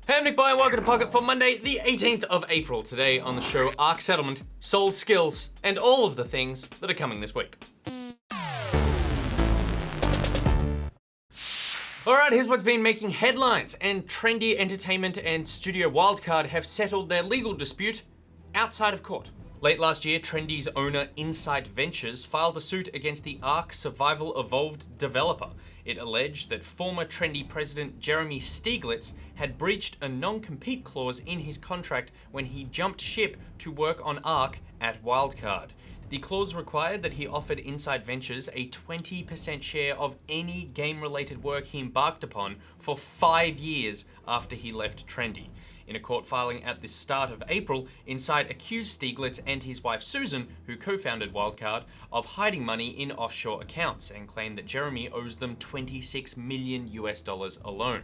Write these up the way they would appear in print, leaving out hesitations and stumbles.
Hey, I'm Nick Bye and welcome to Pocket for Monday, the 18th of April. Today on the show, Ark Settlement, Soul Skills, and all of the things that are coming this week. Alright, here's what's been making headlines. And Trendy Entertainment and Studio Wildcard have settled their legal dispute outside of court. Late last year, Trendy's owner Insight Ventures filed a suit against the Ark Survival Evolved developer. It alleged that former Trendy president Jeremy Stieglitz had breached a non-compete clause in his contract when he jumped ship to work on Ark at Wildcard. The clause required that he offered Insight Ventures a 20% share of any game-related work he embarked upon for 5 years after he left Trendy. In a court filing at the start of April, Insight accused Stieglitz and his wife Susan, who co-founded Wildcard, of hiding money in offshore accounts and claimed that Jeremy owes them $26 million alone.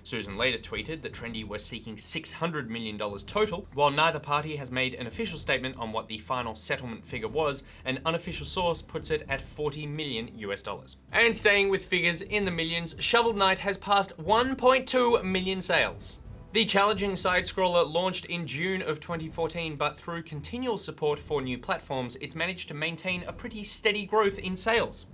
Susan later tweeted that Trendy was seeking $600 million total. While neither party has made an official statement on what the final settlement figure was, an unofficial source puts it at $40 million. And staying with figures in the millions, Shovel Knight has passed 1.2 million sales. The challenging side-scroller launched in June of 2014, but through continual support for new platforms, it's managed to maintain a pretty steady growth in sales.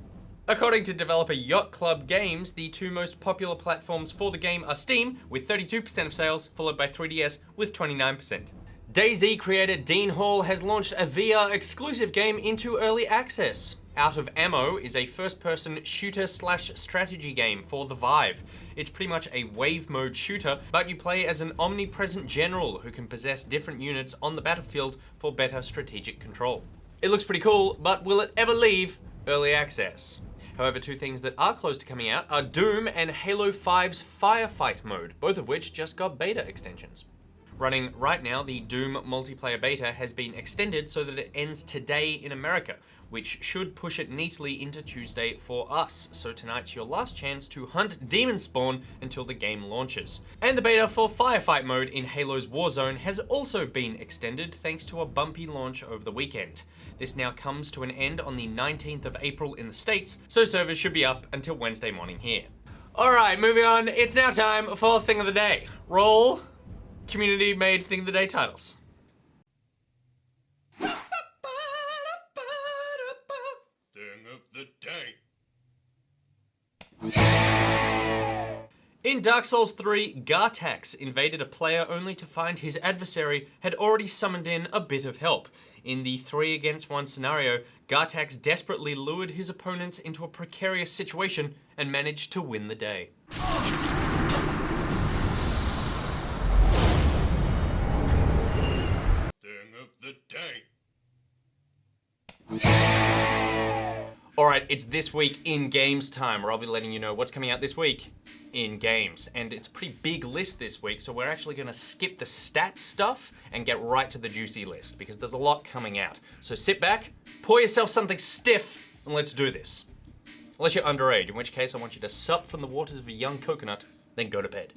According to developer Yacht Club Games, the two most popular platforms for the game are Steam, with 32% of sales, followed by 3DS with 29%. DayZ creator Dean Hall has launched a VR-exclusive game into early access. Out of Ammo is a first-person shooter/strategy game for the Vive. It's pretty much a wave mode shooter, but you play as an omnipresent general who can possess different units on the battlefield for better strategic control. It looks pretty cool, but will it ever leave early access? However, two things that are close to coming out are Doom and Halo 5's Firefight mode, both of which just got beta extensions. Running right now, the Doom multiplayer beta has been extended so that it ends today in America, which should push it neatly into Tuesday for us. So tonight's your last chance to hunt Demon Spawn until the game launches. And the beta for Firefight mode in Halo's Warzone has also been extended thanks to a bumpy launch over the weekend. This now comes to an end on the 19th of April in the States, so servers should be up until Wednesday morning here. Alright, moving on, it's now time for Thing of the Day. Roll community-made Thing of the Day titles. In Dark Souls 3, Gartax invaded a player only to find his adversary had already summoned in a bit of help. In the 3 against 1 scenario, Gartax desperately lured his opponents into a precarious situation and managed to win the day. Thing of the Day. Alright, it's This Week in Games time, where I'll be letting you know what's coming out this week in games. And it's a pretty big list this week, so we're actually gonna skip the stats stuff and get right to the juicy list, because there's a lot coming out. So sit back, pour yourself something stiff, and let's do this. Unless you're underage, in which case I want you to sup from the waters of a young coconut, then go to bed.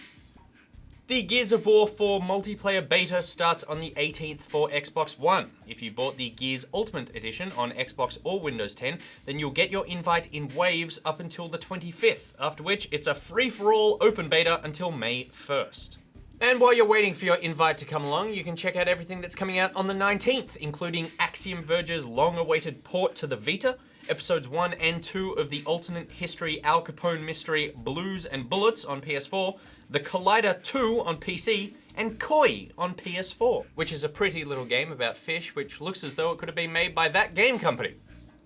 The Gears of War 4 multiplayer beta starts on the 18th for Xbox One. If you bought the Gears Ultimate Edition on Xbox or Windows 10, then you'll get your invite in waves up until the 25th, after which it's a free-for-all open beta until May 1st. And while you're waiting for your invite to come along, you can check out everything that's coming out on the 19th, including Axiom Verge's long-awaited port to the Vita, Episodes 1 and 2 of the alternate history Al Capone mystery Blues and Bullets on PS4, The Collider 2 on PC, and Koi on PS4, which is a pretty little game about fish which looks as though it could have been made by that game company.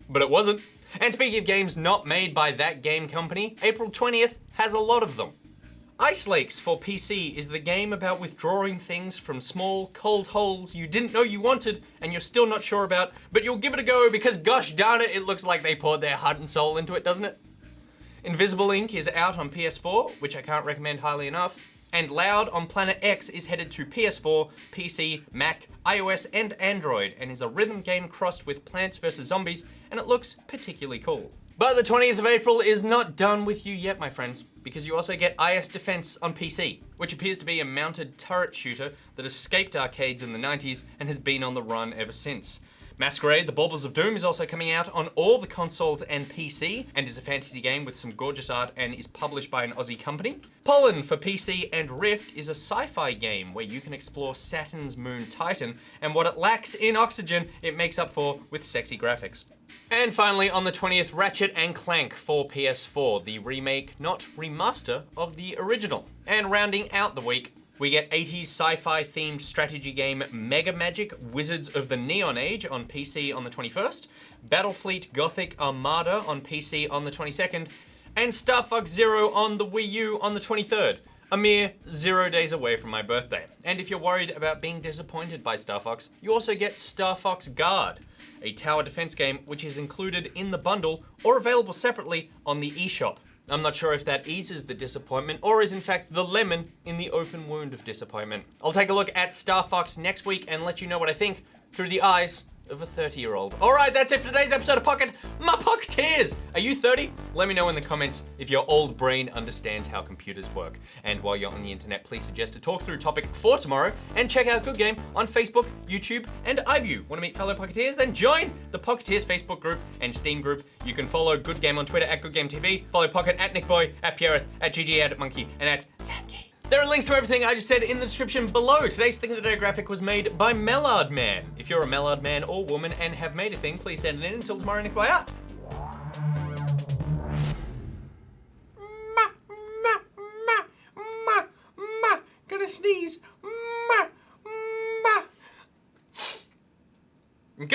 But it wasn't. And speaking of games not made by that game company, April 20th has a lot of them. Ice Lakes for PC is the game about withdrawing things from small, cold holes you didn't know you wanted and you're still not sure about, but you'll give it a go because gosh darn it, it looks like they poured their heart and soul into it, doesn't it? Invisible Ink is out on PS4, which I can't recommend highly enough, and Loud on Planet X is headed to PS4, PC, Mac, iOS, and Android, and is a rhythm game crossed with Plants vs. Zombies, and it looks particularly cool. But the 20th of April is not done with you yet, my friends, because you also get IS Defense on PC, which appears to be a mounted turret shooter that escaped arcades in the 90s and has been on the run ever since. Masquerade: The Baubles of Doom is also coming out on all the consoles and PC, and is a fantasy game with some gorgeous art and is published by an Aussie company. Pollen for PC and Rift is a sci-fi game where you can explore Saturn's moon Titan, and what it lacks in oxygen, it makes up for with sexy graphics. And finally, on the 20th, Ratchet & Clank for PS4, the remake, not remaster, of the original. And rounding out the week, we get 80s sci-fi themed strategy game Mega Magic Wizards of the Neon Age on PC on the 21st, Battlefleet Gothic Armada on PC on the 22nd, and Star Fox Zero on the Wii U on the 23rd. A mere 0 days away from my birthday. And if you're worried about being disappointed by Star Fox, you also get Star Fox Guard, a tower defense game which is included in the bundle or available separately on the eShop. I'm not sure if that eases the disappointment or is in fact the lemon in the open wound of disappointment. I'll take a look at Star Fox next week and let you know what I think through the eyes of a 30-year-old. All right, that's it for today's episode of Pocket. My Pocketeers! Are you 30? Let me know in the comments if your old brain understands how computers work. And while you're on the internet, please suggest a talk through topic for tomorrow and check out Good Game on Facebook, YouTube, and iView. Want to meet fellow Pocketeers? Then join the Pocketeers Facebook group and Steam group. You can follow Good Game on Twitter at GoodGameTV, follow Pocket at NickBoy, at Pierreth, at GG@Monkey, and at Samkey. There are links to everything I just said in the description below. Today's Thing of the Day graphic was made by Mellard Man. If you're a Mellard man or woman and have made a thing, please send it in. Until tomorrow, Nick, bye out. Gonna sneeze. Good.